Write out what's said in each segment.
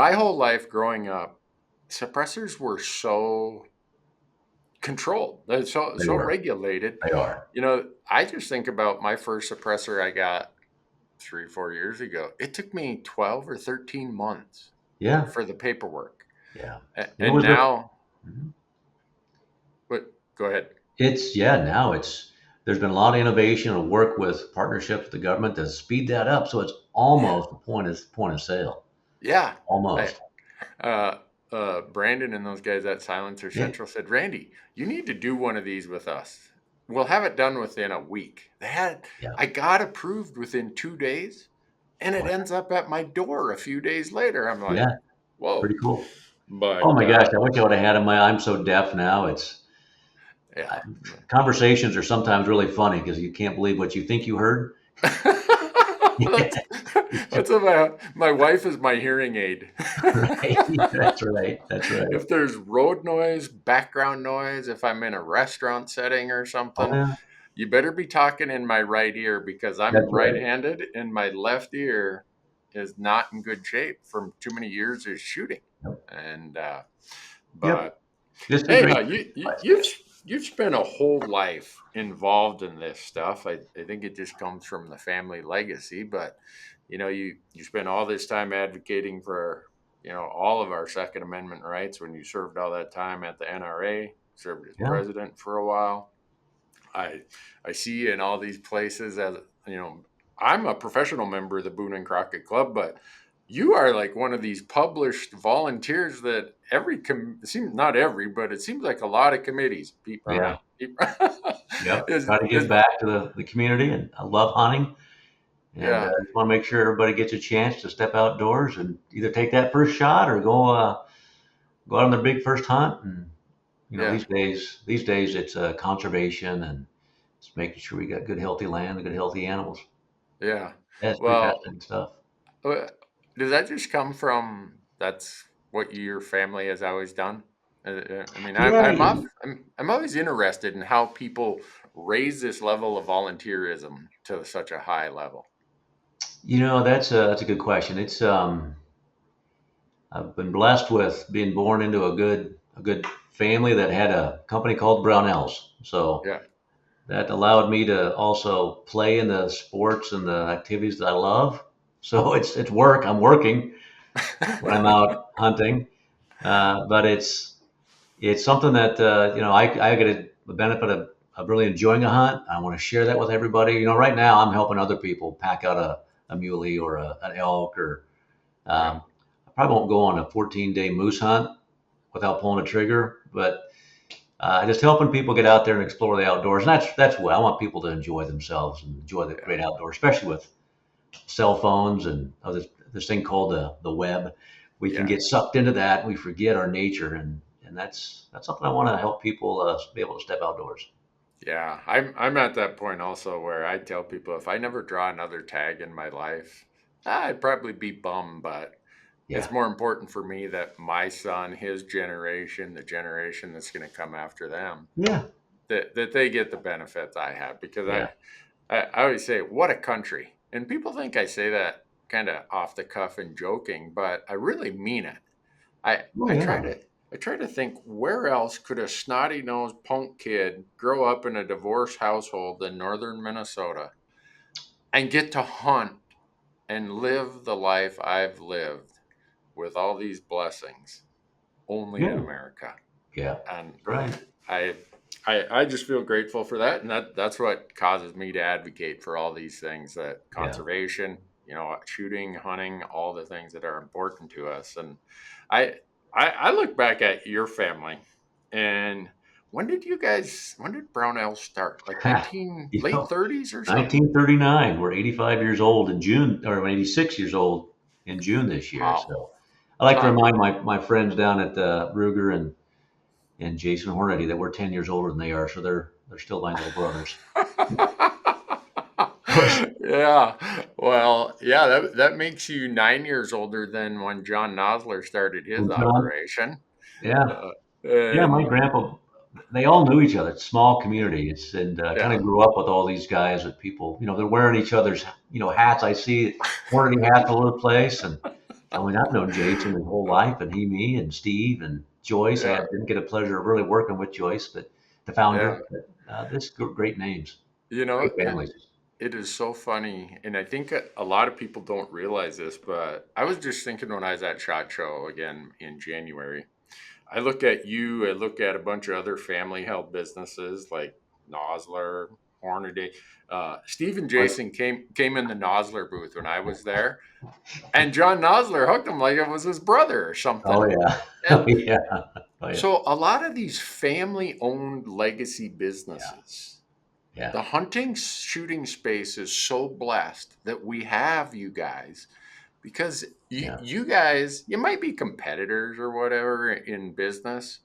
my whole life growing up, suppressors were so controlled, they're They so were. regulated. They are. I just think about my first suppressor I got 3, 4 years ago. It took me 12 or 13 months Yeah. for the paperwork. Yeah. It And was the. now, Mhm. but go ahead. It's yeah. Now it's there's been a lot of innovation and work with partnerships with the government to speed that up. So it's Yeah. almost a point of sale. Yeah. I, Almost. uh, Brandon and those guys at Silencer Yeah. Central said, Randy, you need to do one of these with us. We'll have it done within a week. Yeah. I got approved within 2 days, and it Wow. ends up at my door a few days later. I'm like, Yeah. whoa. Pretty cool. Oh But my gosh! I wish I would have had him. I'm so deaf now. It's yeah. conversations are sometimes really funny because you can't believe what you think you heard. that's that's about my wife is my hearing aid. Right. That's right. That's right. If there's road noise, background noise, if I'm in a restaurant setting or Oh something, yeah. you better be talking in my right ear because I'm That's right. right-handed and my left ear is not in good shape from too many years of shooting. Yep. And Yep. but This is a hey, great you advice, you've guys. you've spent a whole life involved in this stuff. I think it just comes from the family legacy, but you spent all this time advocating for all of our Second Amendment rights when you served all that time at the NRA, served as Yeah. president for a while. I I see you in all these places as you know. I'm a professional member of the Boone and Crockett Club, but you are like one of these published volunteers that it seems not every, but it seems like a lot of committees. Pete Yeah. Brownell Yep. is Try to give is back to the community, and I love hunting. And yeah, just want to make sure everybody gets a chance to step outdoors and either take that first shot or go out on their big first hunt. And yeah, these days it's conservation and just making sure we got good healthy land and good healthy animals. yeah. Yeah, it's pretty Well, fascinating stuff. uh, does that just come from that's what your family has always done? I mean, Yeah, I'm always interested in how people raise this level of volunteerism to such a high level. that's a good question. It's I've been blessed with being born into a good family that had a company called Brownells. So Yeah, that allowed me to also play in the sports and the activities that I love. So it's work. I'm working when I'm out hunting, but it's something that I get the benefit of really enjoying a hunt. I want to share that with everybody. Right now I'm helping other people pack out a muley or an elk or yeah, I probably won't go on a 14-day moose hunt without pulling a trigger, but just helping people get out there and explore the outdoors. And that's what I want people to enjoy themselves and enjoy the yeah, great outdoors, especially with cell phones and this thing called the web. We can yeah, get sucked into that. We forget our nature, and that's something I want to help people be able to step outdoors. yeah. I'm at that point also where I tell people if I never draw another tag in my life, I'd probably be bummed, but it's Yeah, more important for me that my son, his generation, the generation that's going to come after them, yeah, that they get the benefits I have because yeah. I always say, what a country. And people think I say that kind of off the cuff and joking, but I really mean it. I Oh I try yeah, to I try to think where else could a snotty nosed punk kid grow up in a divorced household in northern Minnesota and get to hunt and live the life I've lived with all these blessings only in yeah, America. yeah. And That's right. I I just feel grateful for that, and that's what causes me to advocate for all these things that Yeah. conservation, shooting, hunting, all the things that are important to us. And I I look back at your family, and when did Brownell start? Like you late know, 30s or something? 1939. We're 85 years old in June, or 86 years old in June this year. Wow. So I like to Huh. remind my friends down at Ruger and Jason Hornady that we're 10 years older than they are. So they're still my little brothers. Of course. Yeah. Well, yeah, that makes you 9 years older than when John Nosler started his And John, operation. yeah, Uh, yeah, my and grandpa, they all knew each other. It's a small community. And kind yeah. of grew up with all these guys that people, they're wearing each other's, hats. I see Hornady hats all over the place. And I mean, I've known Jason his whole life, and he, me, and Steve, and Joyce. I Yeah, didn't get a pleasure of really working with Joyce, but the yeah. founder. But this great names, You great know, families. it is so funny, and I think a lot of people don't realize this, but I was just thinking when I was at SHOT Show again in January. I look at you, I look at a bunch of other family held businesses like Nosler, Hornady. Steve and But, Jason came in the Nosler booth when I was there, and John Nosler hooked him like it was his brother or oh something. yeah, And oh yeah, oh yeah, so a lot of these family owned legacy yeah, businesses, yeah, the hunting shooting space is so blessed that we have you guys because yeah. you guys, you might be competitors or whatever in business,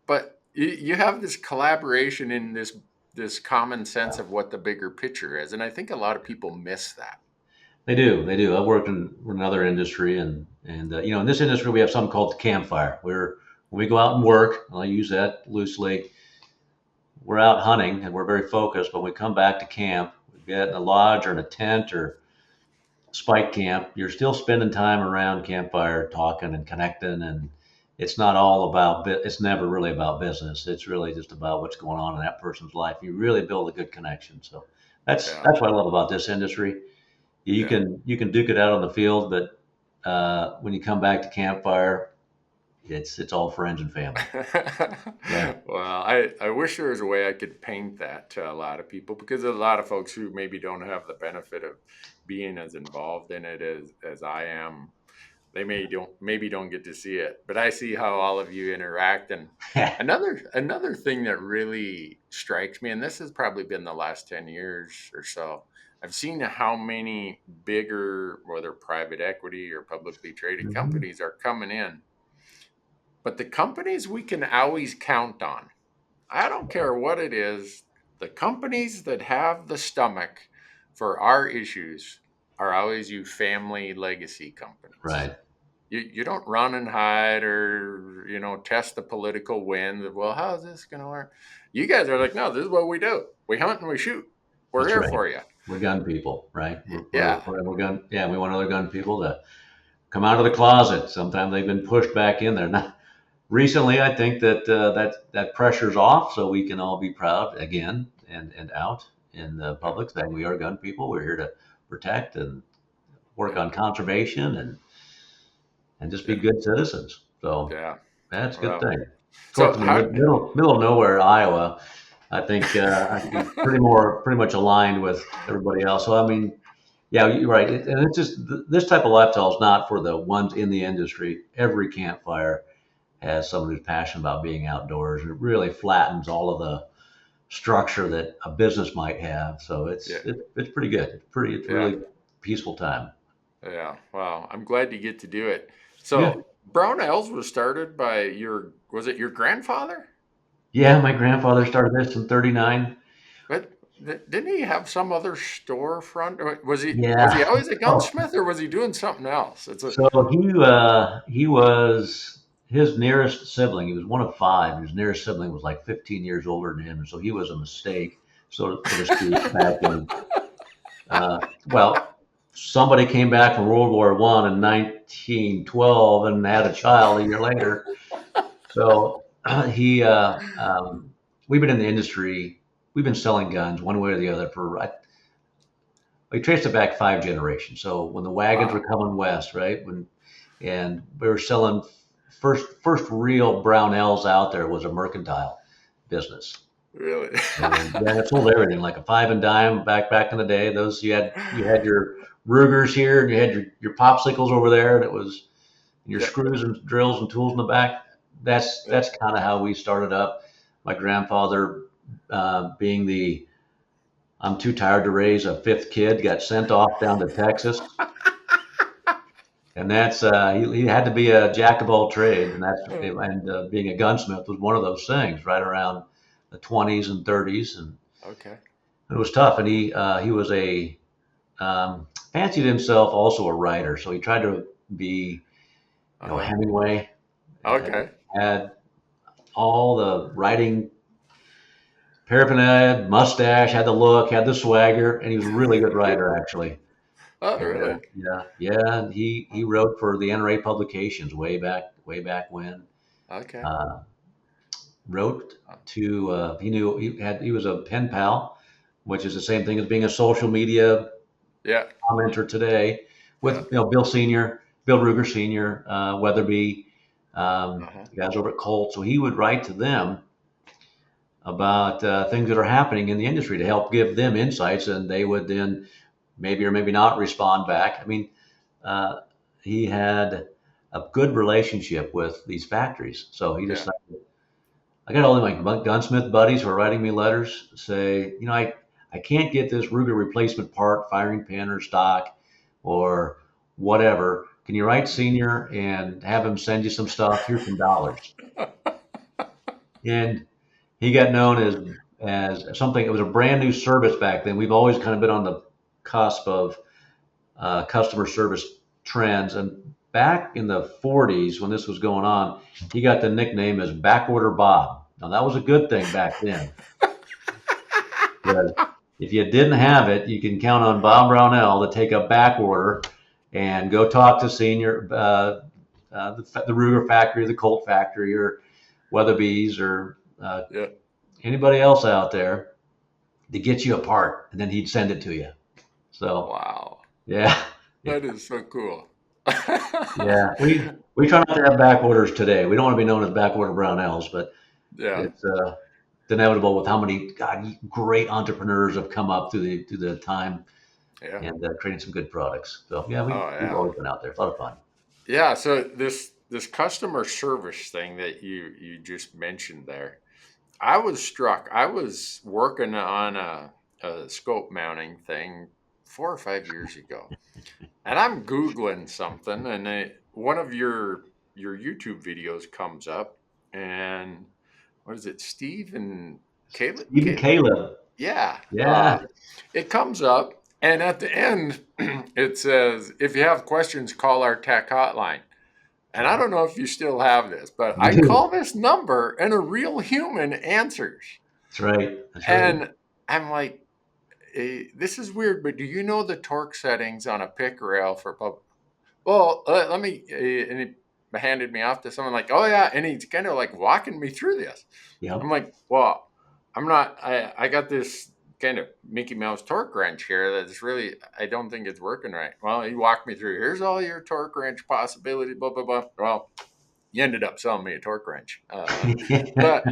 but you have this collaboration in this common sense of what the bigger picture is, and I think a lot of people miss that. They do, they do. I've worked in another industry, and in this industry we have something called the campfire. Where when we go out and work, and I use that loosely, we're out hunting and we're very focused. But when we come back to camp, we get in a lodge or in a tent or spike camp, you're still spending time around campfire talking and connecting, and it's not all about it's never really about business. It's really just about what's going on in that person's life. You really build a good connection. So that's Yeah, that's what I love about this industry. You yeah. can you can duke it out on the field, but when you come back to campfire, it's all friends and family. Yeah. Well, I wish there was a way I could paint that to a lot of people because there's a lot of folks who maybe don't have the benefit of being as involved in it as I am. They maybe don't get to see it, but I see how all of you interact. And another thing that really strikes me, and this has probably been the last 10 years or so, I've seen how many bigger, whether private equity or publicly traded Mhm. companies, are coming in. But the companies we can always count on, I don't care what it is, the companies that have the stomach for our issues are always you family legacy companies. Right. You don't run and hide or test the political wind of, well, how's this going to work? You guys are like, no, this is what we do. We hunt and we shoot. We're That's here right. for you. We're gun people, right? Yeah. We're gun. Yeah, we want other gun people to come out of the closet. Sometimes they've been pushed back in there. Not recently. I think that pressure's off, so we can all be proud again and out in the Yeah. public saying we are gun people. We're here to protect and work Yeah. on conservation and just be Yeah. good citizens. So Yeah. that's a good Well, thing. Of course, so in the how, middle of nowhere, Iowa, I think I'd be pretty much aligned with everybody else. So I mean, yeah, you're right. And it's just this type of lifestyle is not for the ones in the industry. Every campfire has someone who's passionate about being outdoors. It really flattens all of the structure that a business might have. So yeah. it's pretty good. It's Yeah. really peaceful time. Yeah. Wow. I'm glad you get to do it. Yeah. So Brownells was started by was it your grandfather? Yeah, my grandfather started this in '39. But didn't he have some other storefront? Or was he Yeah. always a Oh, gunsmith, or was he doing something else? It's a so he was his nearest sibling. He was one of five. And his nearest sibling was like 15 years older than him, and so he was a mistake, so to speak, back in. Well, somebody came back from World War One in 1912 and had a child a year later. So he we've been in the industry. We've been selling guns one way or the other for we traced it back 5 generations. So when the wagons were wow, coming west, right? And we were selling first real Brownells out there was a mercantile business. really? And yeah, it sold everything like a five and dime back in the day. Those you had your Rugers here and you had your popsicles over there, and it was your Yeah, screws and drills and tools in the back. That's yeah. that's kind of how we started up. My grandfather, being the I'm too tired to raise a fifth kid, got sent off down to Texas, and that's he had to be a jack of all trades, and being a gunsmith was one of those things. Right around the 20s and 30s, and Okay. it was tough. And he was a fancied himself also a writer, so he tried to be Uh-huh. Hemingway. uh, Okay. had all the writing paraphernalia, mustache, had the look, had the swagger, and he was a really good writer actually. Oh, And really? yeah. He wrote for the NRA publications way back when. Okay. Uh, Wrote to he was a pen pal, which is the same thing as being a social media Yeah. commenter today Yeah. with Bill Ruger Senior, Weatherby, Uh-huh. the guys over at Colt. So he would write to them about things that are happening in the industry to help give them insights, and they would then maybe or maybe not respond back. I mean, uh, he had a good relationship with these factories, so he Yeah. just I got all of my gunsmith buddies who are writing me letters say, I can't get this Ruger replacement part, firing pin or stock or whatever. Can you write senior and have him send you some stuff? Here's some dollars. And he got known as something. It was a brand new service back then. We've always kind of been on the cusp of customer service trends. And back in the 40s, when this was going on, he got the nickname as Backorder Bob. Now, that was a good thing back then. Because if you didn't have it, you can count on Bob Brownell to take a back order and go talk to senior the Ruger factory, the Colt factory, or Weatherby's, or Yeah. anybody else out there to get you a part, and then he'd send it to you. So Wow. yeah, That is so cool. yeah. We try not to have back orders today. We don't want to be known as back order Brownells, but Yeah. it's inevitable with how many great entrepreneurs have come up through the time Yeah. and creating some good products. So yeah, Oh, we've yeah. always been out there. It's a lot of fun. Yeah. So this customer service thing that you just mentioned there, I was struck. I was working on a scope mounting thing 4 or 5 years ago, and I'm Googling something, and one of your YouTube videos comes up, and what is it, Steve and Caleb? Even Caleb, Yeah, yeah, it comes up, and at the end, it says, "If you have questions, call our tech hotline." And I don't know if you still have this, but we I do. call this number, and a real human answers, That's right. That's right. and I'm like, "This is weird, but do you know the torque settings on a pick rail for pub?" Well, let me. And he handed me off to someone like, "Oh yeah," and he's kind of like walking me through this. I'm Yep. like, "Well, I'm not. I got this kind of Mickey Mouse torque wrench here that's really. I don't think it's working right." Well, he walked me through. Here's all your torque wrench possibility. Blah blah blah. Well, you ended up selling me a torque wrench, but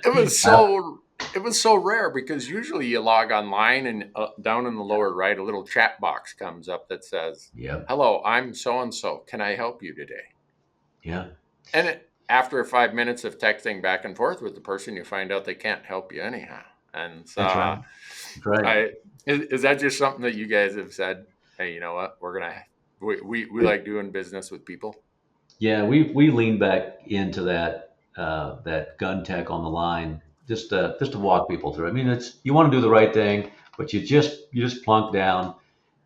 it was so. It was so rare because usually you log online and down in the lower right, a little chat box comes up that says, Yep. "Hello, I'm so and so. Can I help you today?" Yeah. And after 5 minutes of texting back and forth with the person, you find out they can't help you anyhow. And so, That's right. That's right. I is that just something that you guys have said? Hey, you know what? We We, like doing business with people. yeah, we lean back into that gun tech on the line just to walk people through. I mean, it's you want to do the right thing, but you just plunk down.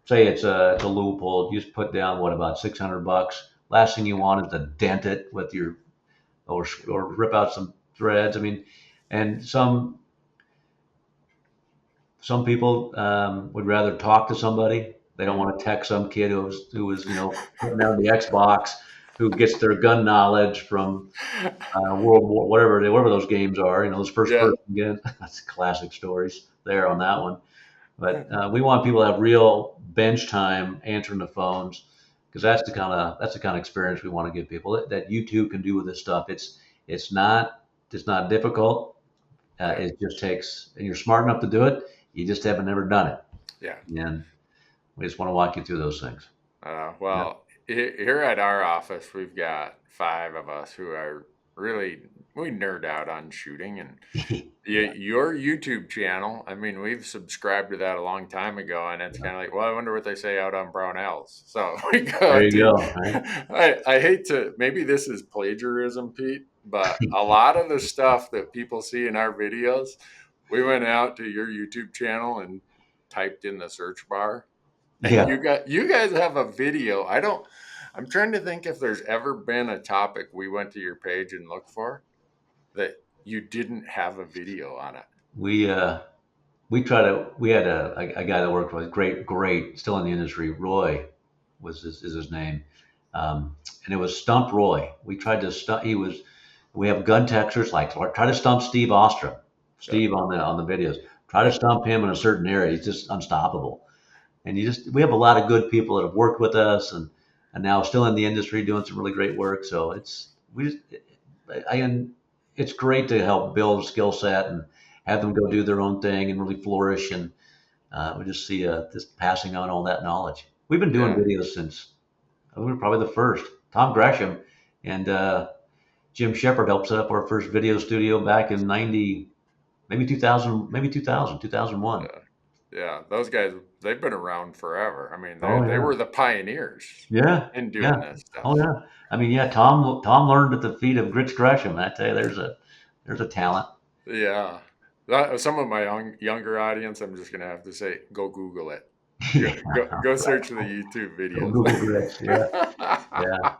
Say it's a Leupold, you just put down what about $600. Last thing you want is to dent it with your or rip out some threads. I mean, and some people would rather talk to somebody. They don't Mhm. want to text some kid who was putting down the Xbox, who gets their gun knowledge from World War whatever those games are. Those first Yeah. person games. That's classic stories there on that one. But we want people to have real bench time answering the phones because that's the kind of experience we want to give people that you too can do with this stuff. It's not it's not difficult. Yeah. It just takes, and you're smart enough to do it. You just haven't never done it, Yeah. and we just want to walk you through those things. Yep. Well, here at our office, we've got five of us who are really we nerd out on shooting, and Yeah. your YouTube channel. I mean, we've subscribed to that a long time ago, and it's kind of like, well, I wonder what they say out on Brownells. So we There go you to. go. Right. I hate to. Maybe this is plagiarism, Pete, but a lot of the stuff that people see in our videos, we went out to your YouTube channel and typed in the search bar, and Yeah. you guys have a video. I don't. I'm trying to think if there's ever been a topic we went to your page and looked for that you didn't have a video on it. We we had a guy that worked with great, still in the industry. Roy is his name. And it was Stump Roy. We tried to stump, we have gun texters, like try to stump Steve Ostrom, Yeah. Steve on the videos. Try to Yeah. stump him in a certain area. He's just unstoppable. And we have a lot of good people that have worked with us and now still in the industry doing some really great work. So I, it's great to help build a skill set and have them go do their own thing and really flourish. And we just see just passing on all that knowledge. We've been doing Yeah. videos since we were probably the first. Tom Gresham and Jim Shepard helped set up our first video studio back in 90, maybe 2000, maybe 2000, 2001. Yeah. Yeah. Those guys, they've been around forever. I mean, Oh they yeah. were the pioneers Yeah. in doing Yeah. this Oh stuff. yeah. I mean, yeah, Tom learned at the feet of Grits Gresham. I tell you, there's a talent. Yeah. Some of my younger audience, I'm just gonna have to say, go Google it. Yeah. Go search the YouTube Go videos. Google Grits. Yeah. Yeah.